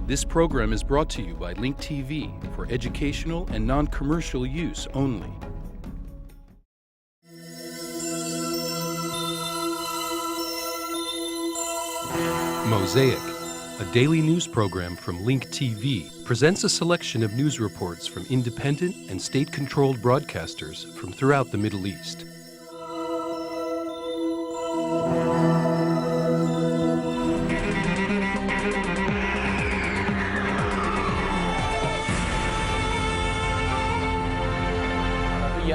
This program is brought to you by Link TV for educational and non-commercial use only. Mosaic, a daily news program from Link TV, presents a selection of news reports from independent and state-controlled broadcasters from throughout the Middle East.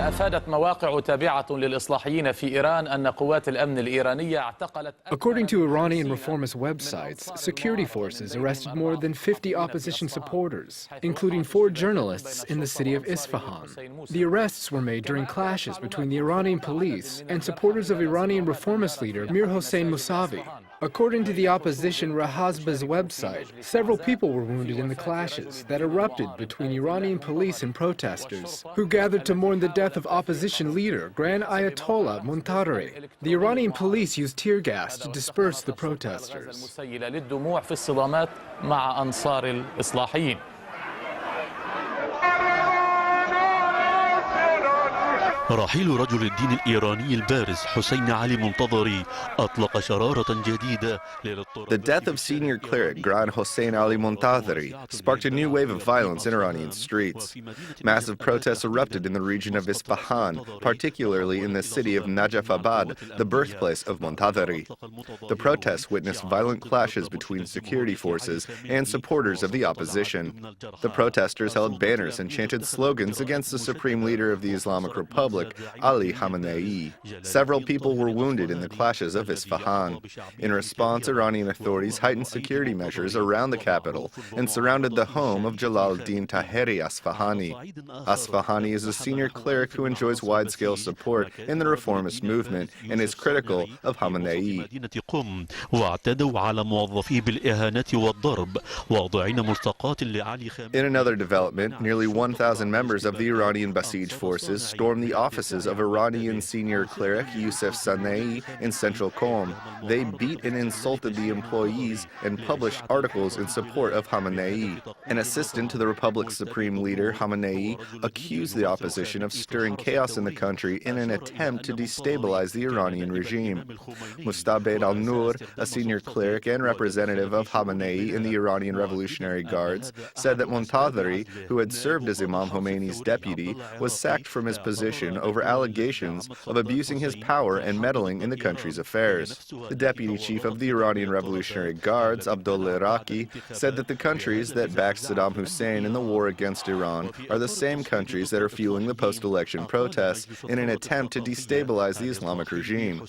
أفادت مواقع تابعة للإصلاحيين في إيران أن قوات الأمن الإيرانية اعتقلت. According to Iranian reformist websites, security forces arrested more than 50 opposition supporters, including 4 journalists in the city of Isfahan. The arrests were made during clashes between the Iranian police and supporters of Iranian reformist leader Mir Hossein Mousavi. According to the opposition Rahazba's website, several people were wounded in the clashes that erupted between Iranian police and protesters, who gathered to mourn the death of opposition leader Grand Ayatollah Montazeri. The Iranian police used tear gas to disperse the protesters. رحيل رجل الدين الإيراني البارز حسين علي منتظري أطلق شرارة جديدة. The death of senior cleric Grand Hossein Ali Montazeri sparked a new wave of violence in Iranian streets. Massive protests erupted in the region of Isfahan, particularly in the city of Najafabad, the birthplace of Montazeri. The protests witnessed violent clashes between security forces and supporters of the opposition. The protesters held banners and chanted slogans against the supreme leader of the Islamic Republic, Ali Khamenei. Several people were wounded in the clashes of Isfahan. In response, Iranian authorities heightened security measures around the capital and surrounded the home of Jalaluddin Taheri Asfahani. Asfahani is a senior cleric who enjoys wide-scale support in the reformist movement and is critical of Khamenei. In another development, nearly 1,000 members of the Iranian Basij forces stormed the offices of Iranian senior cleric Youssef Sanei in central Qom. They beat and insulted the employees and published articles in support of Khamenei. An assistant to the Republic's supreme leader, Khamenei, accused the opposition of stirring chaos in the country in an attempt to destabilize the Iranian regime. Mustabed al-Noor, a senior cleric and representative of Khamenei in the Iranian Revolutionary Guards, said that Montazeri, who had served as Imam Khomeini's deputy, was sacked from his position over allegations of abusing his power and meddling in the country's affairs. The deputy chief of the Iranian Revolutionary Guards, Abdullah Iraqi, said that the countries that backed Saddam Hussein in the war against Iran are the same countries that are fueling the post-election protests in an attempt to destabilize the Islamic regime.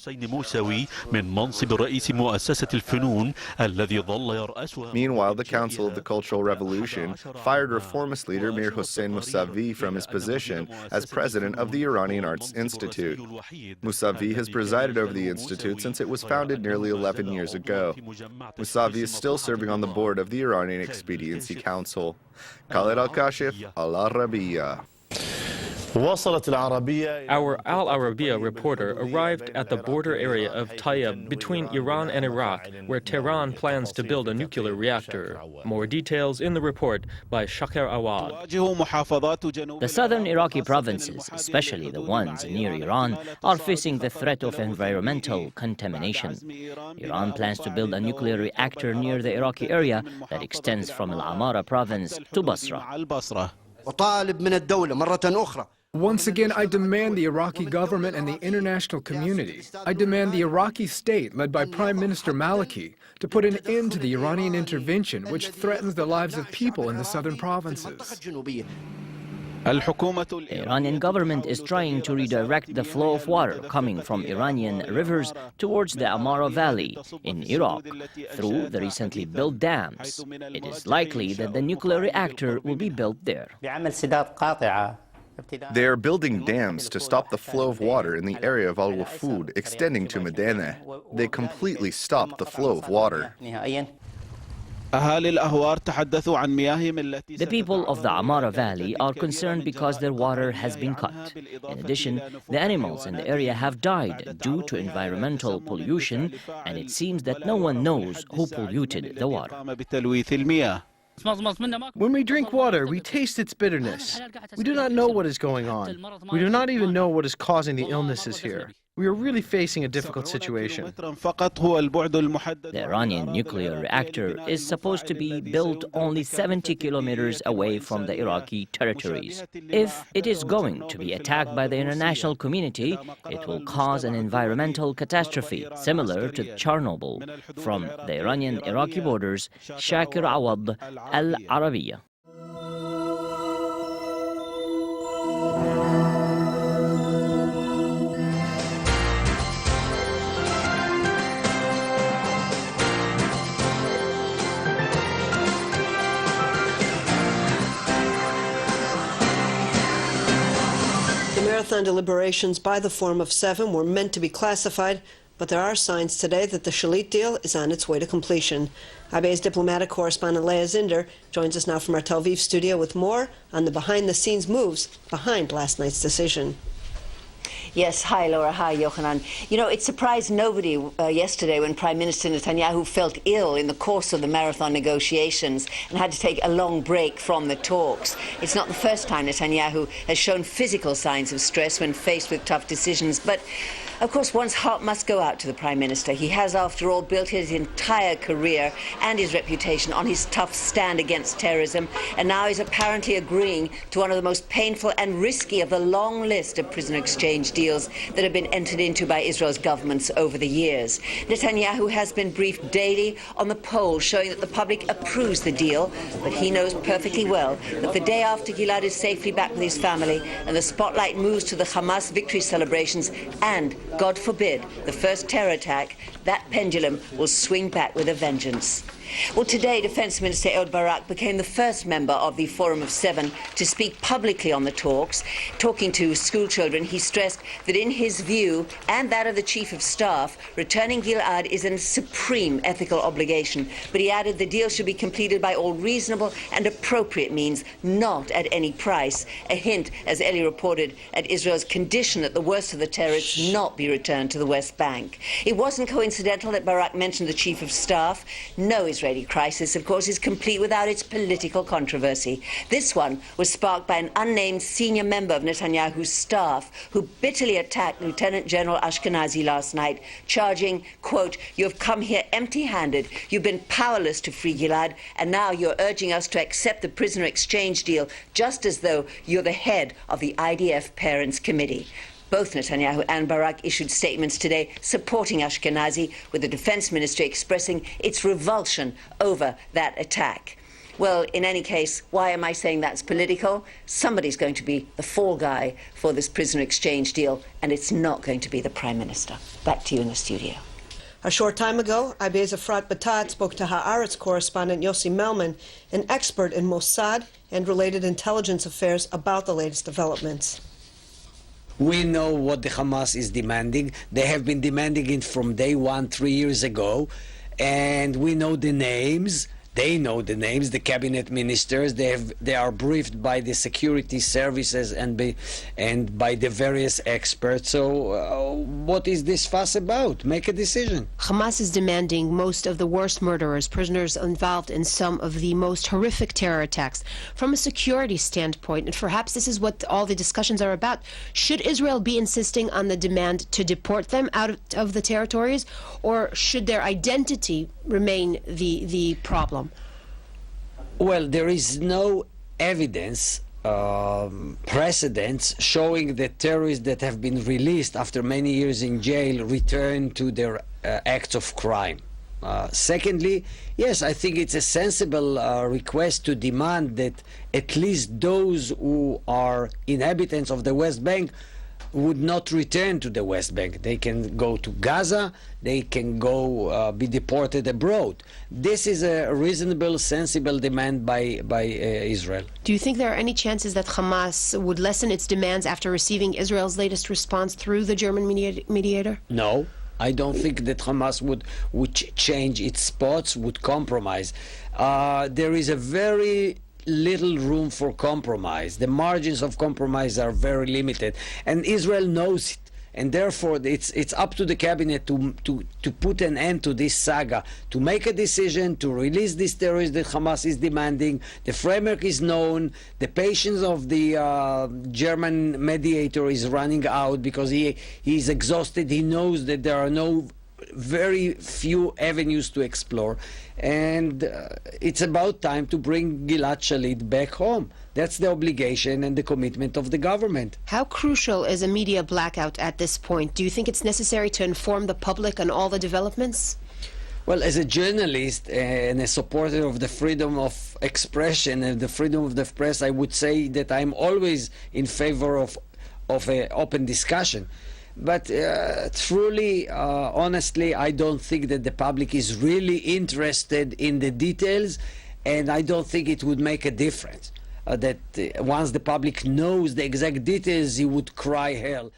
Meanwhile, the Council of the Cultural Revolution fired reformist leader Mir Hossein Mousavi from his position as president of the Iranian Arts Institute. Mousavi has presided over the institute since it was founded nearly 11 years ago. Mousavi is still serving on the board of the Iranian Expediency Council. Khaled Al-Kashif, Al Arabiya. Our Al Arabiya reporter arrived at the border area of Tayyib between Iran and Iraq, where Tehran plans to build a nuclear reactor. More details in the report by Shakir Awad. The southern Iraqi provinces, especially the ones near Iran, are facing the threat of environmental contamination. Iran plans to build a nuclear reactor near the Iraqi area that extends from Al-Amara province to Basra. Once again, I demand the Iraqi government and the international community. I demand the Iraqi state, led by Prime Minister Maliki, to put an end to the Iranian intervention, which threatens the lives of people in the southern provinces. The Iranian government is trying to redirect the flow of water coming from Iranian rivers towards the Amara Valley in Iraq through the recently built dams. It is likely that the nuclear reactor will be built there. They are building dams to stop the flow of water in the area of Al-Wafud extending to Medina. They completely stop the flow of water. The people of the Amara Valley are concerned because their water has been cut. In addition, the animals in the area have died due to environmental pollution, and it seems that no one knows who polluted the water. When we drink water, we taste its bitterness. We do not know what is going on. We do not even know what is causing the illnesses here. We are really facing a difficult situation. The Iranian nuclear reactor is supposed to be built only 70 kilometers away from the Iraqi territories. If it is going to be attacked by the international community, it will cause an environmental catastrophe similar to Chernobyl. From the Iranian-Iraqi borders, Shakir Awad, Al Arabiya. Marathon deliberations by the Forum of Seven were meant to be classified, but there are signs today that the Shalit deal is on its way to completion. IBA's diplomatic correspondent Leah Zinder joins us now from our Tel Aviv studio with more on the behind-the-scenes moves behind last night's decision. Yes, hi Laura, hi Yochanan. You know, it surprised nobody yesterday when Prime Minister Netanyahu felt ill in the course of the marathon negotiations and had to take a long break from the talks. It's not the first time Netanyahu has shown physical signs of stress when faced with tough decisions, but of course, one's heart must go out to the Prime Minister. He has, after all, built his entire career and his reputation on his tough stand against terrorism, and now he's apparently agreeing to one of the most painful and risky of the long list of prisoner exchange deals that have been entered into by Israel's governments over the years. Netanyahu has been briefed daily on the polls showing that the public approves the deal, but he knows perfectly well that the day after Gilad is safely back with his family and the spotlight moves to the Hamas victory celebrations and, God forbid, the first terror attack, that pendulum will swing back with a vengeance. Well, today, Defense Minister Ehud Barak became the first member of the Forum of Seven to speak publicly on the talks. Talking to school children, he stressed that in his view, and that of the Chief of Staff, returning Gilad is a supreme ethical obligation. But he added the deal should be completed by all reasonable and appropriate means, not at any price. A hint, as Eli reported, at Israel's condition that the worst of the terrorists not be returned to the West Bank. It wasn't coincidental that Barak mentioned the Chief of Staff. No Israeli crisis, of course, is complete without its political controversy. This one was sparked by an unnamed senior member of Netanyahu's staff who bitterly attacked Lieutenant General Ashkenazi last night, charging, quote, "You have come here empty-handed. You've been powerless to free Gilad, and now you're urging us to accept the prisoner exchange deal, just as though you're the head of the IDF Parents Committee." Both Netanyahu and Barak issued statements today supporting Ashkenazi, with the defense ministry expressing its revulsion over that attack. Well, in any case, why am I saying that's political? Somebody's going to be the fall guy for this prisoner exchange deal, and it's not going to be the Prime Minister. Back to you in the studio. A short time ago, IBA's Efrat Batat spoke to Haaretz correspondent Yossi Melman, an expert in Mossad and related intelligence affairs, about the latest developments. We know what the Hamas is demanding. They have been demanding it from day one, 3 years ago. And we know the names. They know the names, the cabinet ministers. They are briefed by the security services and by the various experts. So what is this fuss about? Make a decision. Hamas is demanding most of the worst murderers, prisoners involved in some of the most horrific terror attacks. From a security standpoint, and perhaps this is what all the discussions are about, should Israel be insisting on the demand to deport them out of the territories, or should their identity remain the problem? Well, there is no evidence, precedents showing that terrorists that have been released after many years in jail return to their acts of crime. Secondly, yes, I think it's a sensible request to demand that at least those who are inhabitants of the West Bank would not return to the West Bank. They can go to Gaza, they can go be deported abroad. This is a reasonable, sensible demand by Israel. Do you think there are any chances that Hamas would lessen its demands after receiving Israel's latest response through the German mediator? No. I don't think that Hamas would change its spots, would compromise. There is a very little room for compromise. The margins of compromise are very limited, and Israel knows it. And therefore, it's up to the cabinet to put an end to this saga, to make a decision to release these terrorists that Hamas is demanding. The framework is known. The patience of the German mediator is running out because he's exhausted. He knows that there are very few avenues to explore, and it's about time to bring Gilad Shalit back home. That's the obligation and the commitment of the government. How crucial is a media blackout at this point? Do you think it's necessary to inform the public on all the developments? Well, as a journalist and a supporter of the freedom of expression and the freedom of the press, I would say that I'm always in favor of an open discussion. But truly, honestly, I don't think that the public is really interested in the details, and I don't think it would make a difference. That once the public knows the exact details, he would cry hell.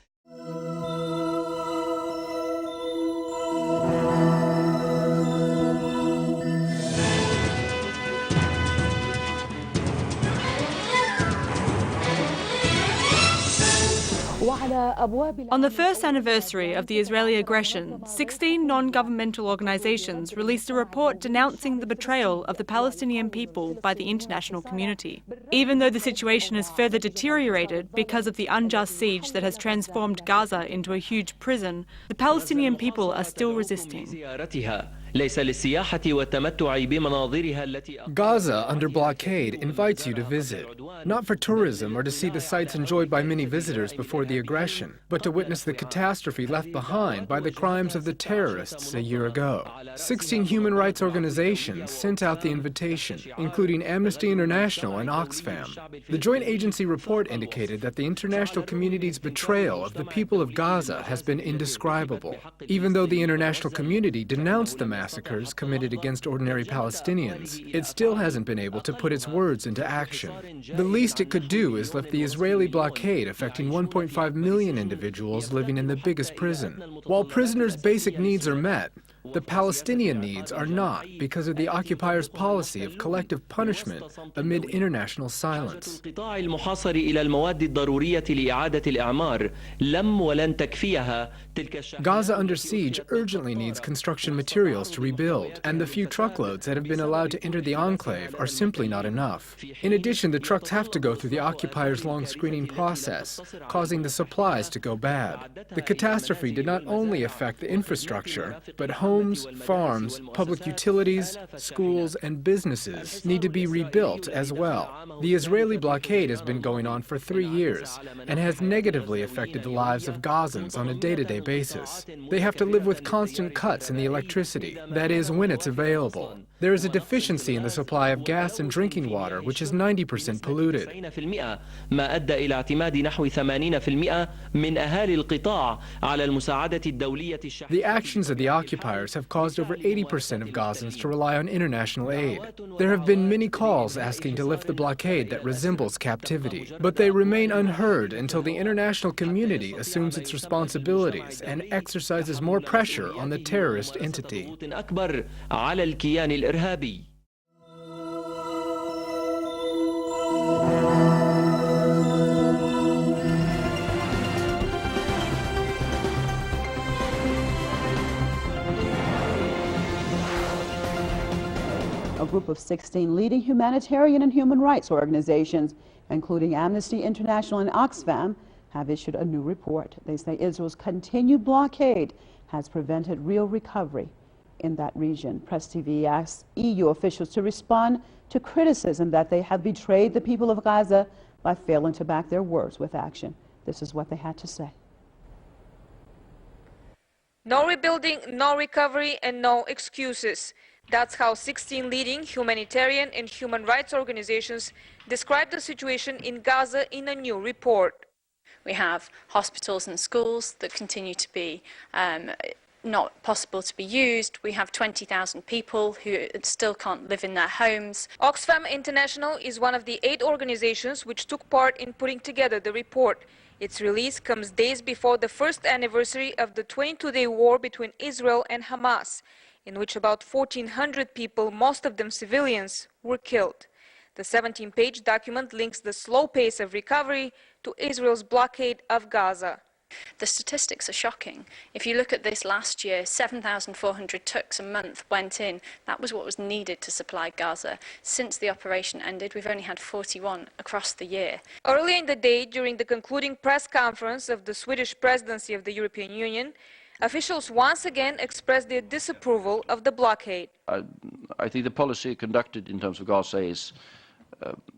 On the first anniversary of the Israeli aggression, 16 non-governmental organizations released a report denouncing the betrayal of the Palestinian people by the international community. Even though the situation has further deteriorated because of the unjust siege that has transformed Gaza into a huge prison, the Palestinian people are still resisting. Gaza, under blockade, invites you to visit, not for tourism or to see the sights enjoyed by many visitors before the aggression, but to witness the catastrophe left behind by the crimes of the terrorists a year ago. 16 human rights organizations sent out the invitation, including Amnesty International and Oxfam. The joint agency report indicated that the international community's betrayal of the people of Gaza has been indescribable. Even though the international community denounced the massacres committed against ordinary Palestinians, it still hasn't been able to put its words into action. The least it could do is lift the Israeli blockade affecting 1.5 million individuals living in the biggest prison. While prisoners' basic needs are met, the Palestinian needs are not because of the occupiers' policy of collective punishment amid international silence. Gaza under siege urgently needs construction materials to rebuild, and the few truckloads that have been allowed to enter the enclave are simply not enough. In addition, the trucks have to go through the occupiers' long screening process, causing the supplies to go bad. The catastrophe did not only affect the infrastructure, but homes, farms, public utilities, schools, and businesses need to be rebuilt as well. The Israeli blockade has been going on for 3 years and has negatively affected the lives of Gazans on a day-to-day basis. They have to live with constant cuts in the electricity, that is, when it's available. There is a deficiency in the supply of gas and drinking water, which is 90% polluted. The actions of the occupiers have caused over 80% of Gazans to rely on international aid. There have been many calls asking to lift the blockade that resembles captivity, but they remain unheard until the international community assumes its responsibilities and exercises more pressure on the terrorist entity. A group of 16 leading humanitarian and human rights organizations, including Amnesty International and Oxfam, have issued a new report. They say Israel's continued blockade has prevented real recovery in that region. Press TV asks EU officials to respond to criticism that they have betrayed the people of Gaza by failing to back their words with action. This is what they had to say. No rebuilding, no recovery, and no excuses. That's how 16 leading humanitarian and human rights organizations describe the situation in Gaza in a new report. We have hospitals and schools that continue to be not possible to be used. We have 20,000 people who still can't live in their homes. Oxfam International is one of the 8 organizations which took part in putting together the report. Its release comes days before the first anniversary of the 22-day war between Israel and Hamas, in which about 1,400 people, most of them civilians, were killed. The 17-page document links the slow pace of recovery to Israel's blockade of Gaza. The statistics are shocking. If you look at this last year, 7,400 tuks a month went in. That was what was needed to supply Gaza. Since the operation ended, we've only had 41 across the year. Earlier in the day, during the concluding press conference of the Swedish presidency of the European Union, officials once again expressed their disapproval of the blockade. I think the policy conducted in terms of Gaza is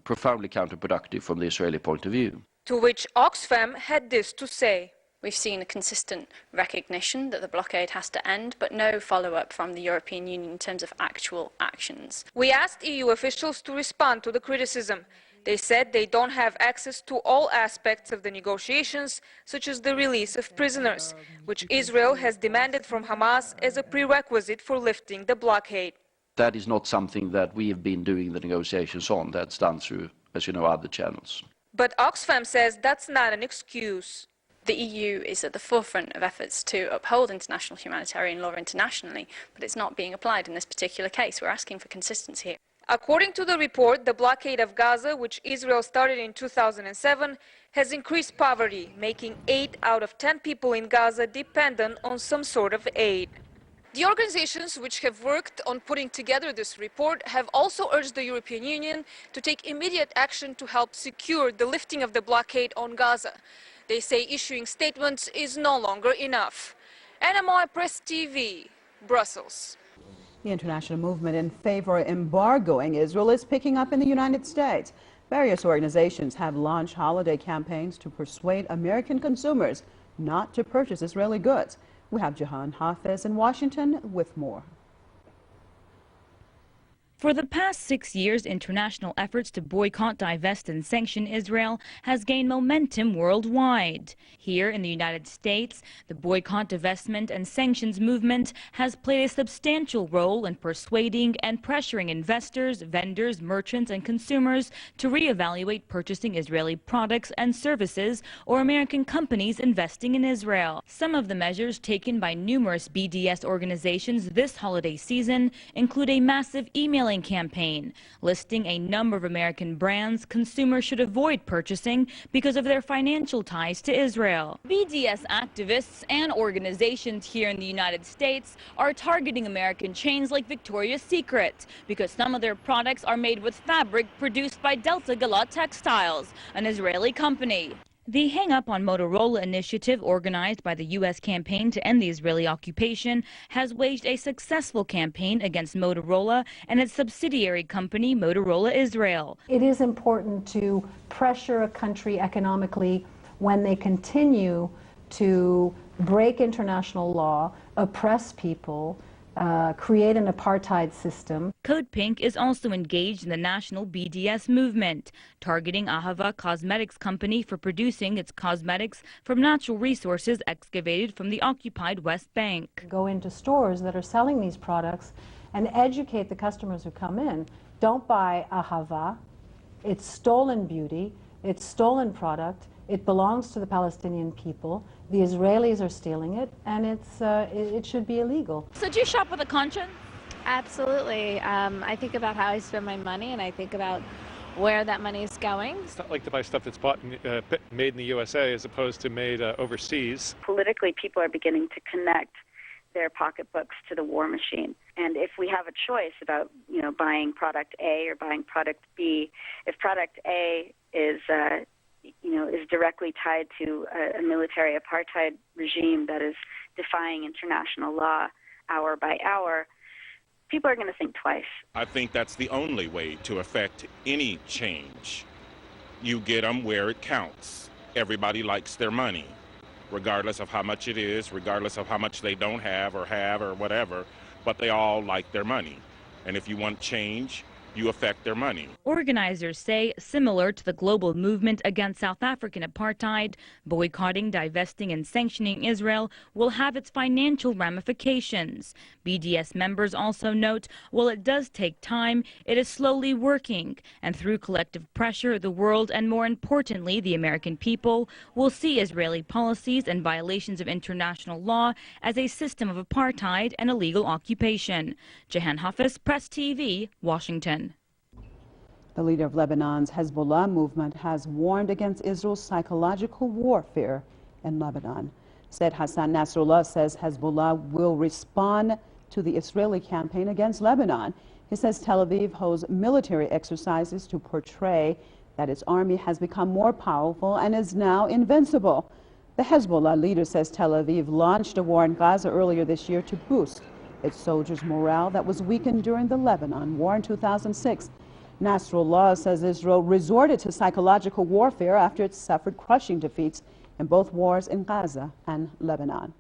profoundly counterproductive from the Israeli point of view. To which Oxfam had this to say. We've seen a consistent recognition that the blockade has to end, but no follow-up from the European Union in terms of actual actions. We asked EU officials to respond to the criticism. They said they don't have access to all aspects of the negotiations, such as the release of prisoners, which Israel has demanded from Hamas as a prerequisite for lifting the blockade. That is not something that we have been doing the negotiations on. That's done through, as you know, other channels. But Oxfam says that's not an excuse. The EU is at the forefront of efforts to uphold international humanitarian law internationally, but it's not being applied in this particular case. We're asking for consistency here. According to the report, the blockade of Gaza, which Israel started in 2007, has increased poverty, making 8 out of 10 people in Gaza dependent on some sort of aid. The organizations which have worked on putting together this report have also urged the European Union to take immediate action to help secure the lifting of the blockade on Gaza. They say issuing statements is no longer enough. NMI Press TV, Brussels. The international movement in favor of embargoing Israel is picking up in the United States. Various organizations have launched holiday campaigns to persuade American consumers not to purchase Israeli goods. We have Jehan Hafez in Washington with more. For the past 6 years, international efforts to boycott, divest, and sanction Israel has gained momentum worldwide. Here in the United States, the boycott, divestment, and sanctions movement has played a substantial role in persuading and pressuring investors, vendors, merchants, and consumers to reevaluate purchasing Israeli products and services or American companies investing in Israel. Some of the measures taken by numerous BDS organizations this holiday season include a massive emailing campaign listing a number of American brands consumers should avoid purchasing because of their financial ties to Israel. BDS activists and organizations here in the United States are targeting American chains like Victoria's Secret because some of their products are made with fabric produced by Delta Galat Textiles, an Israeli company. The Hang Up on Motorola initiative, organized by the U.S. campaign to end the Israeli occupation, has waged a successful campaign against Motorola and its subsidiary company, Motorola Israel. It is important to pressure a country economically when they continue to break international law, oppress people, create an apartheid system. Code Pink is also engaged in the national BDS movement, targeting Ahava Cosmetics Company for producing its cosmetics from natural resources excavated from the occupied West Bank. Go into stores that are selling these products and educate the customers who come in. Don't buy Ahava. It's stolen beauty. It's stolen product. It belongs to the Palestinian people. The Israelis are stealing it, and it should be illegal. So do you shop with a conscience? Absolutely. I think about how I spend my money, and I think about where that money is going. It's not like to buy stuff that's bought made in the USA as opposed to made overseas. Politically, people are beginning to connect their pocketbooks to the war machine. And if we have a choice about, buying product A or buying product B, if product A is directly tied to a military apartheid regime that is defying international law hour by hour, people are going to think twice. I think that's the only way to affect any change. You get them where it counts. Everybody likes their money, regardless of how much it is, regardless of how much they don't have or whatever, but they all like their money. And if you want change, you affect their money. Organizers say, similar to the global movement against South African apartheid, boycotting, divesting, and sanctioning Israel will have its financial ramifications. BDS members also note, while it does take time, it is slowly working, and through collective pressure, the world, and more importantly, the American people, will see Israeli policies and violations of international law as a system of apartheid and illegal occupation. Jehan Hafez, Press TV, Washington. The leader of Lebanon's Hezbollah movement has warned against Israel's psychological warfare in Lebanon. Said Hassan Nasrallah says Hezbollah will respond to the Israeli campaign against Lebanon. He says Tel Aviv holds military exercises to portray that its army has become more powerful and is now invincible. The Hezbollah leader says Tel Aviv launched a war in Gaza earlier this year to boost its soldiers' morale that was weakened during the Lebanon war in 2006. Nasrallah says Israel resorted to psychological warfare after it suffered crushing defeats in both wars in Gaza and Lebanon.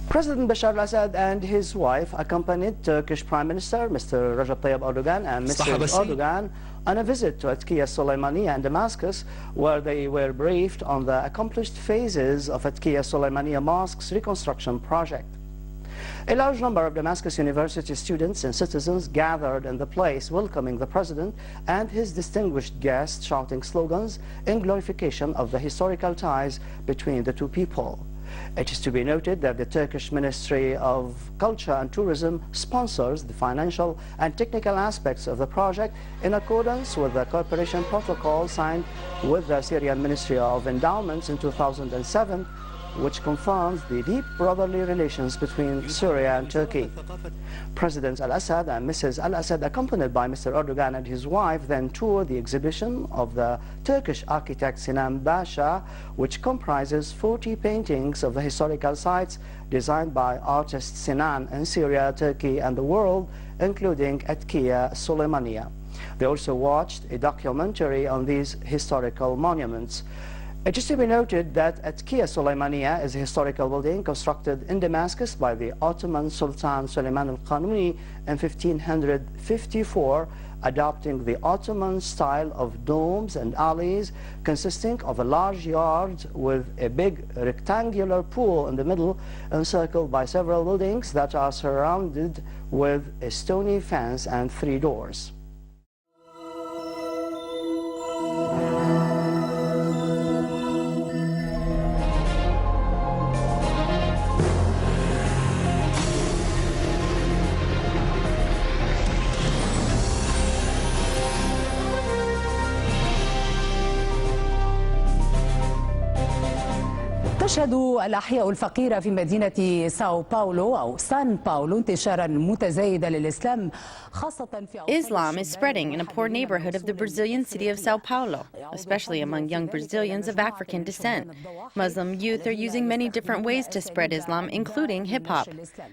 President Bashar al-Assad and his wife accompanied Turkish Prime Minister Mr. Recep Tayyip Erdogan and Mrs. Erdogan on a visit to Atkiya Soleimaniya and Damascus, where they were briefed on the accomplished phases of Atkiya Soleimaniya Mosque's reconstruction project. A large number of Damascus University students and citizens gathered in the place, welcoming the president and his distinguished guests, shouting slogans in glorification of the historical ties between the two people. It is to be noted that the Turkish Ministry of Culture and Tourism sponsors the financial and technical aspects of the project in accordance with the cooperation protocol signed with the Syrian Ministry of Endowments in 2007, which confirms the deep brotherly relations between Syria and Turkey. President al-Assad and Mrs. al-Assad, accompanied by Mr. Erdogan and his wife, then toured the exhibition of the Turkish architect Sinan Basha, which comprises 40 paintings of the historical sites designed by artist Sinan in Syria, Turkey, and the world, including Atkiya Soleimaniya. They also watched a documentary on these historical monuments. It is to be noted that Atkiya Soleimaniya is a historical building constructed in Damascus by the Ottoman Sultan Suleiman al-Qanuni in 1554, adopting the Ottoman style of domes and alleys, consisting of a large yard with a big rectangular pool in the middle, encircled by several buildings that are surrounded with a stony fence and 3 doors. تشهد الأحياء الفقيرة في مدينة ساو باولو أو سان باولو انتشارا متزايدا للإسلام خاصة في Islam is spreading in a poor neighborhood of the Brazilian city of Sao Paulo, especially among young Brazilians of African descent. Muslim youth are using many different ways to spread Islam, including hip-hop.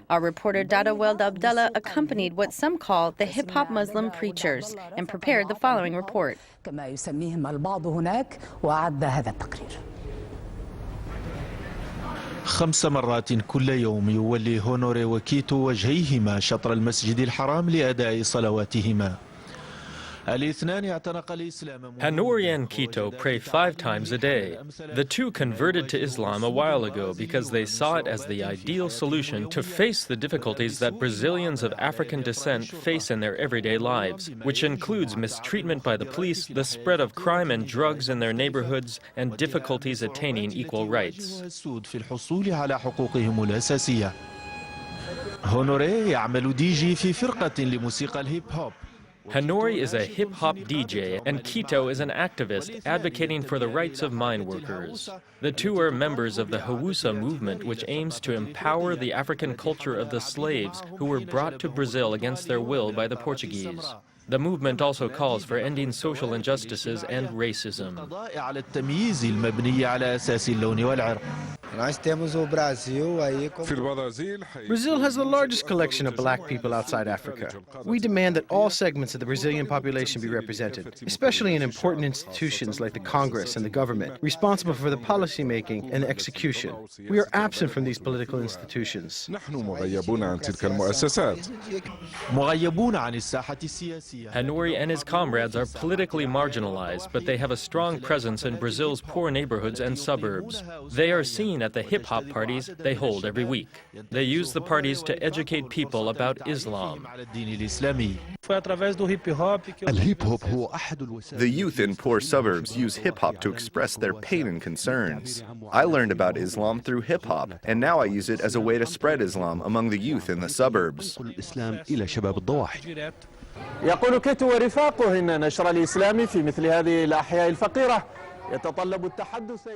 Our reporter Dada Weld Abdallah accompanied what some call the hip-hop Muslim preachers and prepared the following report. كما يسميهم البعض هناك وأعد هذا التقرير. 5 مرات كل يوم يولي هونوري وكيتو وجهيهما شطر المسجد الحرام لأداء صلواتهما. Hanori and Quito pray 5 times a day. The two converted to Islam a while ago because they saw it as the ideal solution to face the difficulties that Brazilians of African descent face in their everyday lives, which includes mistreatment by the police, the spread of crime and drugs in their neighborhoods, and difficulties attaining equal rights. هونوري يعمل ديجي في فرقة لموسيقى الهيب هوب. Hanori is a hip-hop DJ, and Quito is an activist advocating for the rights of mine workers. The two are members of the Hausa movement, which aims to empower the African culture of the slaves who were brought to Brazil against their will by the Portuguese. The movement also calls for ending social injustices and racism. Brazil has the largest collection of black people outside Africa. We demand that all segments of the Brazilian population be represented, especially in important institutions like the Congress and the government, responsible for the policy making and the execution. We are absent from these political institutions. Hanori and his comrades are politically marginalized, but they have a strong presence in Brazil's poor neighborhoods and suburbs. They are seen at the hip-hop parties they hold every week. They use the parties to educate people about Islam. The youth in poor suburbs use hip-hop to express their pain and concerns. I learned about Islam through hip-hop, and now I use it as a way to spread Islam among the youth in the suburbs. يقول كيتو ورفاقه إن نشر الإسلام في مثل هذه الأحياء الفقيرة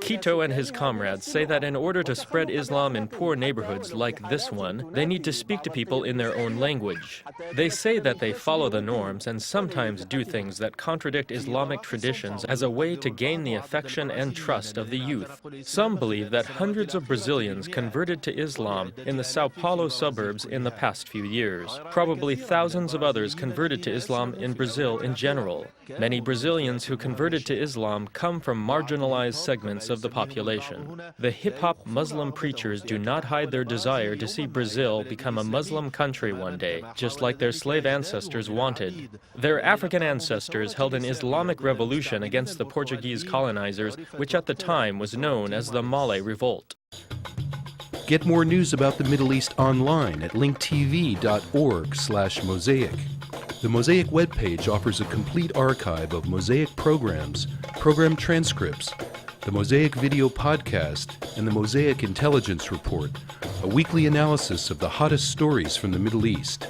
Quito and his comrades say that in order to spread Islam in poor neighborhoods like this one, they need to speak to people in their own language. They say that they follow the norms and sometimes do things that contradict Islamic traditions as a way to gain the affection and trust of the youth. Some believe that hundreds of Brazilians converted to Islam in the Sao Paulo suburbs in the past few years. Probably thousands of others converted to Islam in Brazil in general. Many Brazilians who converted to Islam come from marginalized segments of the population. The hip-hop Muslim preachers do not hide their desire to see Brazil become a Muslim country one day, just like their slave ancestors wanted. Their African ancestors held an Islamic revolution against the Portuguese colonizers, which at the time was known as the Malay Revolt. Get more news about the Middle East online at linktv.org/Mosaic. The Mosaic webpage offers a complete archive of Mosaic programs, program transcripts, the Mosaic video podcast, and the Mosaic Intelligence Report, a weekly analysis of the hottest stories from the Middle East.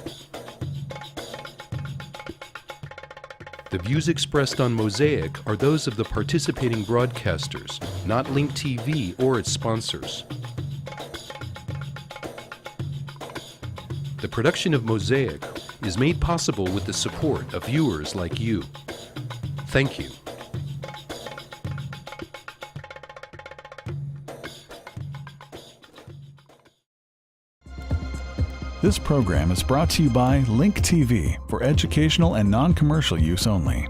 The views expressed on Mosaic are those of the participating broadcasters, not Link TV or its sponsors. The production of Mosaic is made possible with the support of viewers like you. Thank you. This program is brought to you by Link TV for educational and non-commercial use only.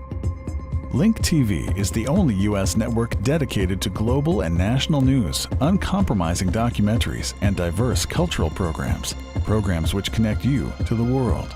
Link TV is the only U.S. network dedicated to global and national news, uncompromising documentaries, and diverse cultural programs. Programs which connect you to the world.